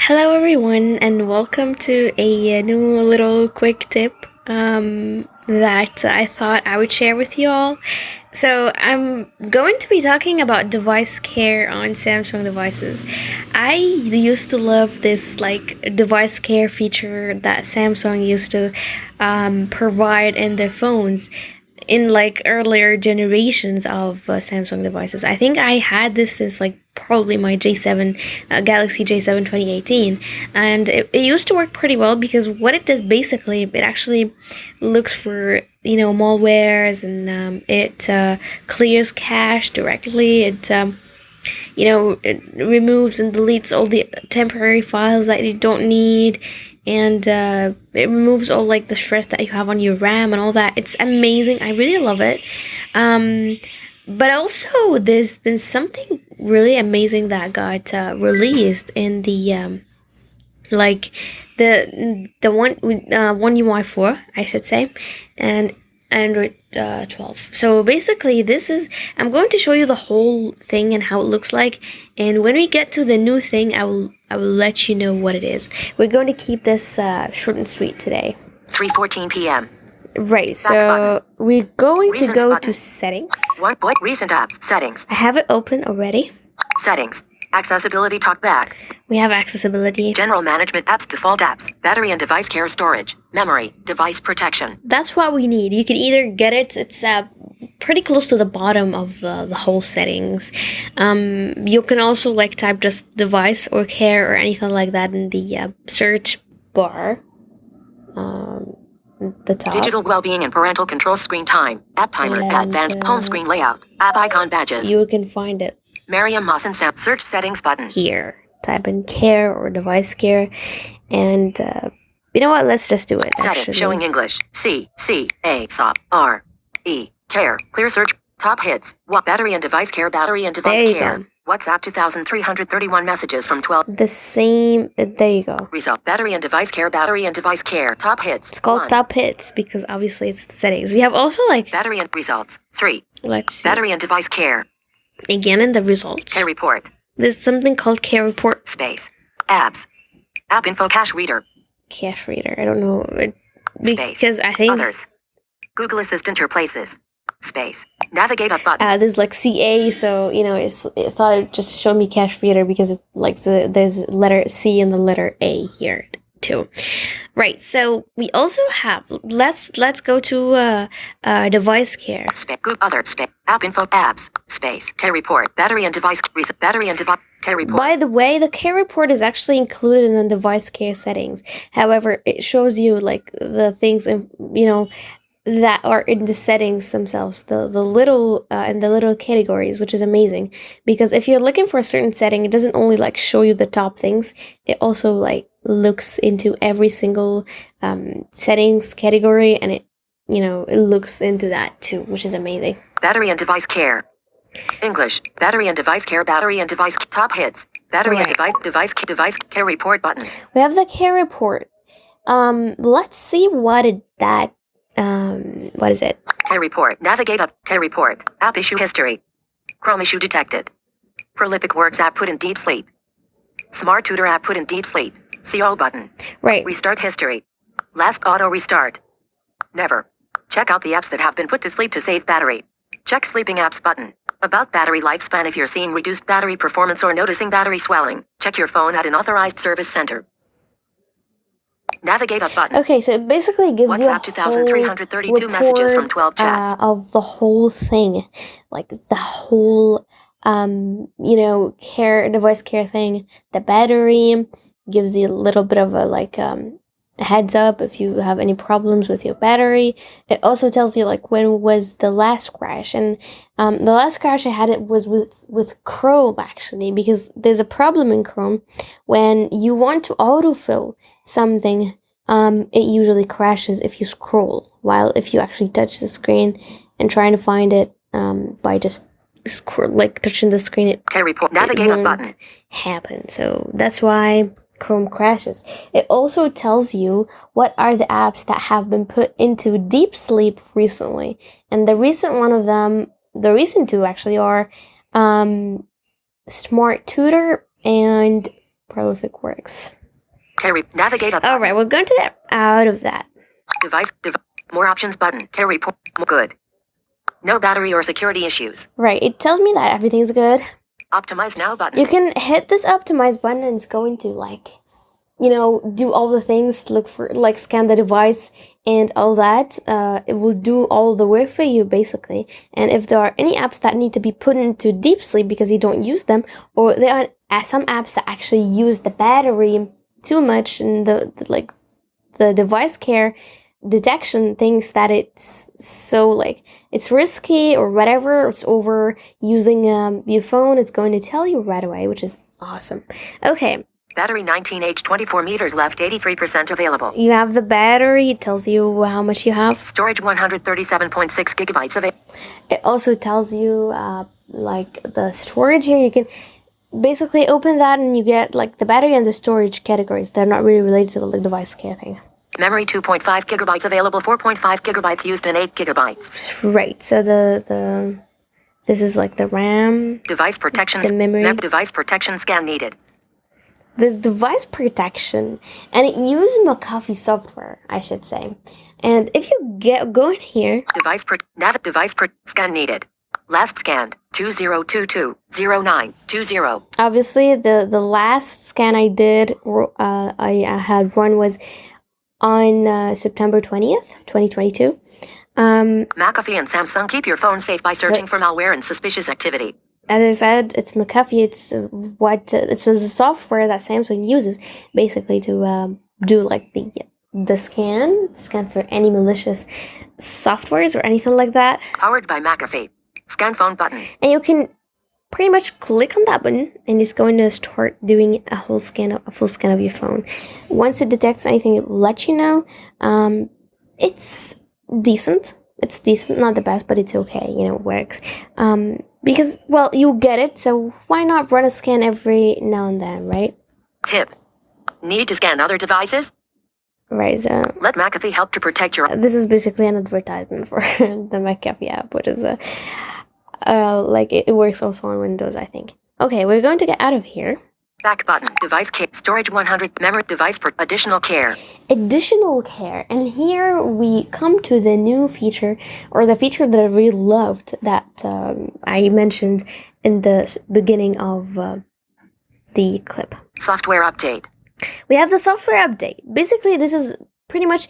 Hello, everyone, and welcome to a new little quick tip that I thought I would share with you all. So, I'm going to be talking about device care on Samsung devices. I used to love this device care feature that Samsung used to provide in their phones in earlier generations of Samsung devices. I think I had this since probably my J7 Galaxy J7 2018, and it used to work pretty well because what it does basically, it actually looks for malwares, and it clears cache directly. It removes and deletes all the temporary files that you don't need, and it removes all the stress that you have on your RAM and all that. It's amazing. I really love it. But also, there's been something really amazing that got released in the like the one UI 4, I should say, and Android 12. So basically, I'm going to show you the whole thing and how it looks like. And when we get to the new thing, I will let you know what it is. We're going to keep this short and sweet today. 3:14 p.m. Right, so we're going to go to settings. Recent apps. Settings. I have it open already. Settings. Accessibility talkback. We have accessibility. General management apps. Default apps. Battery and device care storage. Memory. Device protection. That's what we need. You can either get it. It's pretty close to the bottom of the whole settings. You can also type just device or care or anything like that in the search bar. The top. Digital well-being and parental control. Screen time. App timer. And, advanced home screen layout. App icon badges. You can find it. Mariam Moss and Sam. Search settings button. Here. Type in care or device care. And you know what? Let's just do it. Settings showing English. C-A-R-E. Care. Clear search. Top hits. What battery and device care. Battery and device care. Go. WhatsApp 2,331 messages from 12. The same. There you go. Result. Battery and device care. Battery and device care. Top hits. It's called top hits because obviously it's the settings. We have also battery and results. 3. Let's see. Battery and device care. Again in the results. Care report. There's something called care report. Space. Apps. App info cache reader. Cache reader. I don't know. Because Space. I think Others. Google Assistant or places. Space. Navigate up button. there's CA, so it thought it just showed me cache reader because it there's letter C and the letter A here too. Right. So we also have let's go to device care. Google other space. App info apps. Space. Care report. Battery and device reset. Battery and device care report. By the way, the care report is actually included in the device care settings. However, it shows you the things that are in the settings themselves, the little in the little categories, which is amazing because if you're looking for a certain setting, it doesn't only show you the top things, it also looks into every single settings category, and it looks into that too, which is amazing. Battery and device care. English. Battery and device care. Battery and device top hits. Battery and device care report button. We have the care report. Let's see what is it? Care report. Navigate up. Care report. App issue history. Chrome issue detected. Prolific Works app put in deep sleep. Smart Tutor app put in deep sleep. CO button. Right. Restart history. Last auto restart. Never. Check out the apps that have been put to sleep to save battery. Check sleeping apps button. About battery lifespan. If you're seeing reduced battery performance or noticing battery swelling, check your phone at an authorized service center. Navigate up button. Okay, so it basically gives WhatsApp you a 2,332 whole messages from report, 12 chats. of the whole thing, the whole device care thing. The battery gives you a little bit of a heads up if you have any problems with your battery. It also tells you when was the last crash, and the last crash I had it was with Chrome actually, because there's a problem in Chrome when you want to autofill something. It usually crashes if you scroll, while if you actually touch the screen and trying to find it by just touching the screen, it Navigate up button. happen. So that's why Chrome crashes. It also tells you what are the apps that have been put into deep sleep recently, and the recent two actually are Smart Tutor and prolific works. Carry. Navigate up. All right, we're going to get out of that. Device. More options button. Carry. Good. No battery or security issues. Right, it tells me that everything's good. Optimize now button. You can hit this optimize button and it's going to like, do all the things, look for, like scan the device and all that. It will do all the work for you basically. And if there are any apps that need to be put into deep sleep because you don't use them, or there are some apps that actually use the battery too much, and the device care detection thinks that it's so like it's risky or whatever, it's over using your phone, it's going to tell you right away, which is awesome. Okay, battery 19H 24 meters left, 83% available. you have the battery, it tells you how much you have. Storage 137.6 gigabytes available. It also tells you like the storage here. You can basically open that and you get like the battery and the storage categories. They're not really related to the device care thing. Memory 2.5 gigabytes available, 4.5 gigabytes used, and 8 gigabytes. Right, so this is like the RAM. Device protection. The memory. Device protection scan needed. This device protection, and it uses McAfee software, I should say. And if you go in here, scan needed. Last scanned 2022-0920. obviously the last scan I did, I had run was on September 20th, 2022. McAfee and Samsung, keep your phone safe by searching for malware and suspicious activity. As I said, it's McAfee. It's it's the software that Samsung uses basically to do like the scan for any malicious softwares or anything like that. Powered by McAfee. Scan phone button. And you can pretty much click on that button and it's going to start doing a full scan of your phone. Once it detects anything, it will let you know. It's decent. It's decent, not the best, but it's okay. It works. Because, well, you get it, so why not run a scan every now and then, right? Tip. Need to scan other devices? Right, so let McAfee help to protect your... This is basically an advertisement for the McAfee app, which is like it works also on Windows, I think. Okay, we're going to get out of here. Back button. Device care. Storage 100. Memory device for additional care. Additional care. And here we come to the new feature, or the feature that I really loved that I mentioned in the beginning of the clip. Software update. We have the software update. Basically, this is pretty much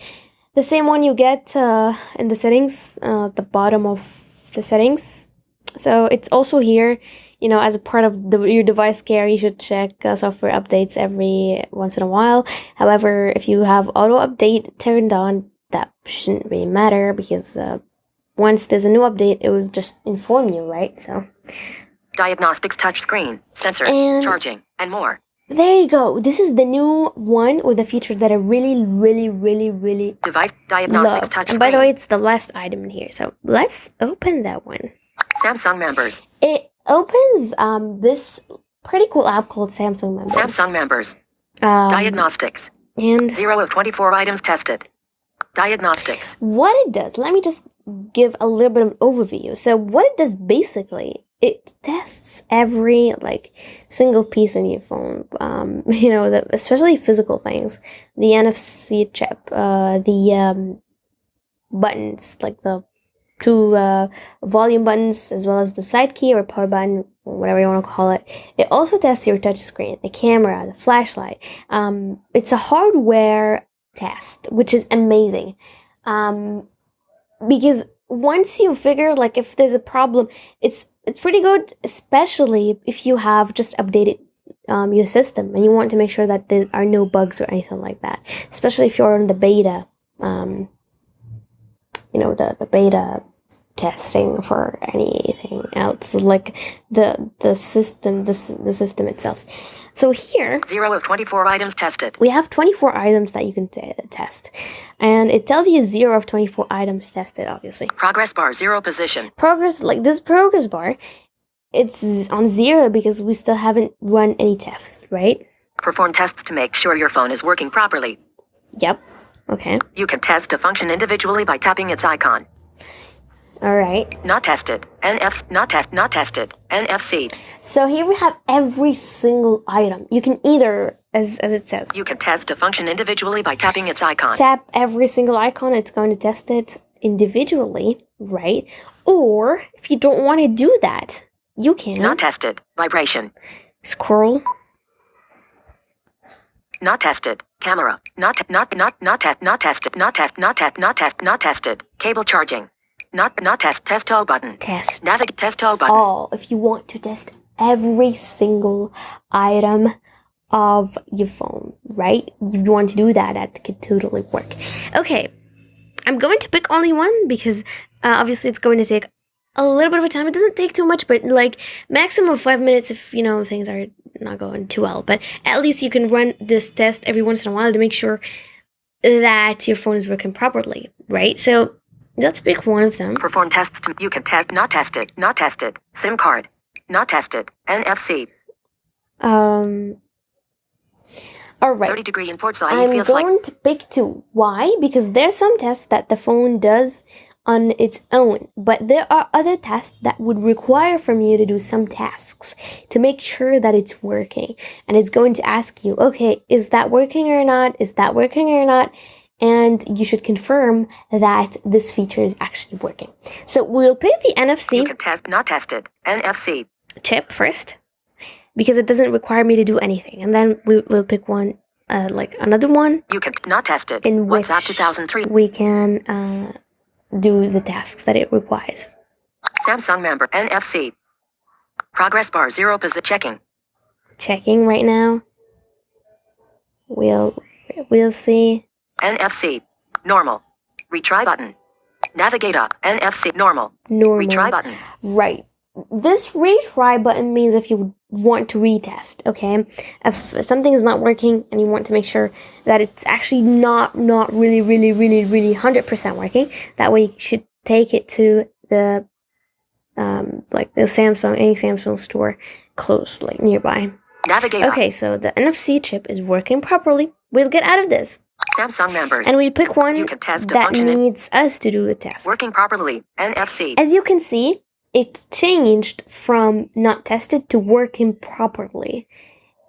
the same one you get in the settings, the bottom of the settings. So it's also here, as a part of your device care, you should check software updates every once in a while. However, if you have auto update turned on, that shouldn't really matter because once there's a new update, it will just inform you, right? So, Diagnostics touchscreen, sensors, charging, and more. There you go. This is the new one with a feature that I really, really, really, really device diagnostics touchscreen. And by the way, it's the last item in here. So let's open that one. Samsung members. It opens this pretty cool app called Samsung Members. Samsung members. Diagnostics. And 0 of 24 items tested. Diagnostics. What it does, let me just give a little bit of an overview. So what it does basically, it tests every single piece in your phone. Especially physical things, the NFC chip, the buttons, like the two volume buttons, as well as the side key or power button, whatever you want to call it. It also tests your touch screen, the camera, the flashlight. It's a hardware test, which is amazing. Because once you figure if there's a problem, it's pretty good, especially if you have just updated your system and you want to make sure that there are no bugs or anything like that. Especially if you're on the beta, the beta testing for anything else, like the system itself. So here, 0 of 24 items tested. We have 24 items that you can test. And it tells you 0 of 24 items tested, obviously. Progress bar, 0 position. Progress, this progress bar, it's on 0 because we still haven't run any tests, right? Perform tests to make sure your phone is working properly. Yep. Okay. You can test a function individually by tapping its icon. All right. Not tested. Not tested. NFC. So here we have every single item. You can either, as it says, You can test a function individually by tapping its icon. tap every single icon. It's going to test it individually, right? Or if you don't want to do that, you can Not tested. Vibration. scroll. Not tested. Camera. Not tested. Not tested. Cable charging. Not test all button. Test Navigate test all button. all. If you want to test every single item of your phone, right? If you want to do that, that could totally work. Okay, I'm going to pick only one because obviously it's going to take a little bit of time. It doesn't take too much, but like maximum 5 minutes if things are not going too well. But at least you can run this test every once in a while to make sure that your phone is working properly, right? So let's pick one of them. Perform tests. You can test. Not tested. Not tested. SIM card. Not tested. NFC. All right. 30-degree import so I'm feels going like. to pick two. Why? Because there's some tests that the phone does on its own, but there are other tests that would require from you to do some tasks to make sure that it's working. And it's going to ask you, okay, is that working or not? Is that working or not? And you should confirm that this feature is actually working. So we'll pick the NFC. You can test. Not tested. NFC. Chip first, because it doesn't require me to do anything. And then we'll pick one, like another one. You can not tested. In which WhatsApp 2003. we can do the tasks that it requires. Samsung member. NFC. Progress bar 0 position checking. Checking right now. We'll see. NFC. Normal. Retry button. Navigate up. NFC. Normal. Normal. Retry button. Right. This retry button means if you want to retest, okay? If something is not working and you want to make sure that it's actually not really 100% working, that way you should take it to the like the any Samsung store close, like nearby. Navigate Okay, so the NFC chip is working properly. We'll get out of this. Samsung members. And we pick one You can test a that function needs us to do a test. working properly. NFC. As you can see, it's changed from not tested to working properly.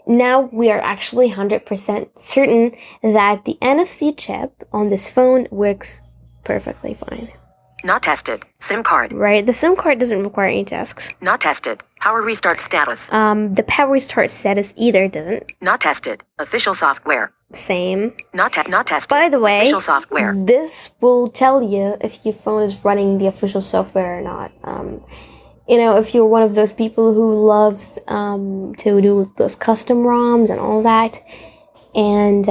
Now we are actually 100% certain that the NFC chip on this phone works perfectly fine. Not tested. SIM card. Right? The SIM card doesn't require any tasks. Not tested. Power restart status. The power restart status either doesn't. Not tested. Official software. Same. Not tested. By the way, official software. This will tell you if your phone is running the official software or not. If you're one of those people who loves to do those custom ROMs and all that, and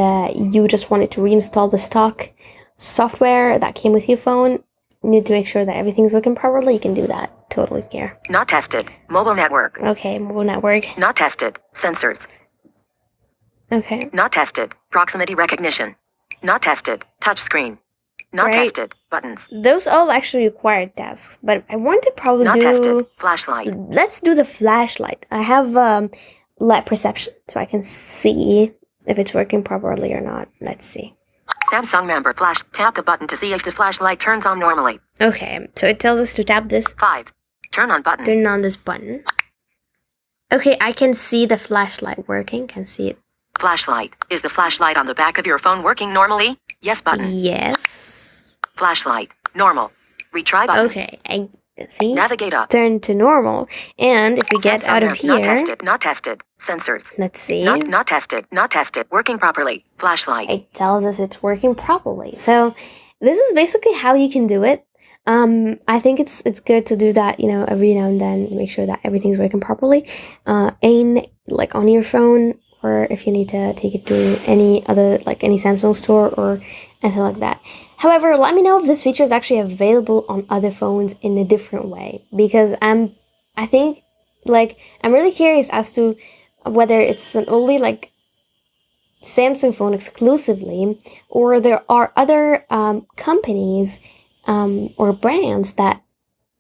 you just wanted to reinstall the stock software that came with your phone, you need to make sure that everything's working properly. You can do that totally here. Not tested. Mobile network. Okay, mobile network. Not tested. Sensors. Okay. Not tested. Proximity recognition. Not tested. Touchscreen. Not Right. tested. Buttons. Those all actually require tasks, but I want to probably Not do... tested. Flashlight. Let's do the flashlight. I have light perception, so I can see if it's working properly or not. Let's see. Samsung member flash. Tap the button to see if the flashlight turns on normally. Okay, so it tells us to tap this, 5. Turn on button. turn on this button. Okay, I can see the flashlight working. Can see it. Flashlight. Is the flashlight on the back of your phone working normally? Yes button. Yes. Flashlight. Normal. Retry button. Okay, I see. Navigate up. Turn to normal, and if we get Samsung out of mem- here, Not tested. Not tested. Sensors. let's see. Not tested. Not tested. Working properly. Flashlight. It tells us it's working properly. So this is basically how you can do it. I think it's good to do that, every now and then, make sure that everything's working properly. Like on your phone, or if you need to take it to any other, like any Samsung store or anything like that. However, let me know if this feature is actually available on other phones in a different way, because I'm really curious as to whether it's an only like Samsung phone exclusively, or there are other companies or brands that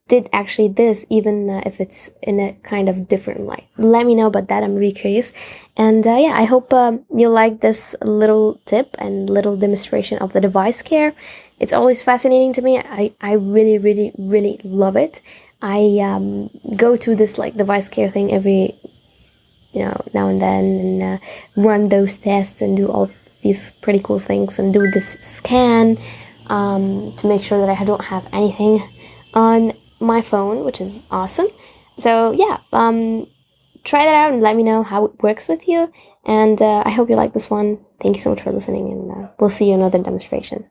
did actually this, even if it's in a kind of different light. Let me know about that. I'm really curious. And I hope you like this little tip and little demonstration of the device care. It's always fascinating to me. I really, really, really love it. I go to this like device care thing every now and then, and run those tests and do all these pretty cool things and do this scan to make sure that I don't have anything on my phone, which is awesome. So yeah, try that out and let me know how it works with you. And I hope you like this one. Thank you so much for listening, and we'll see you in another demonstration.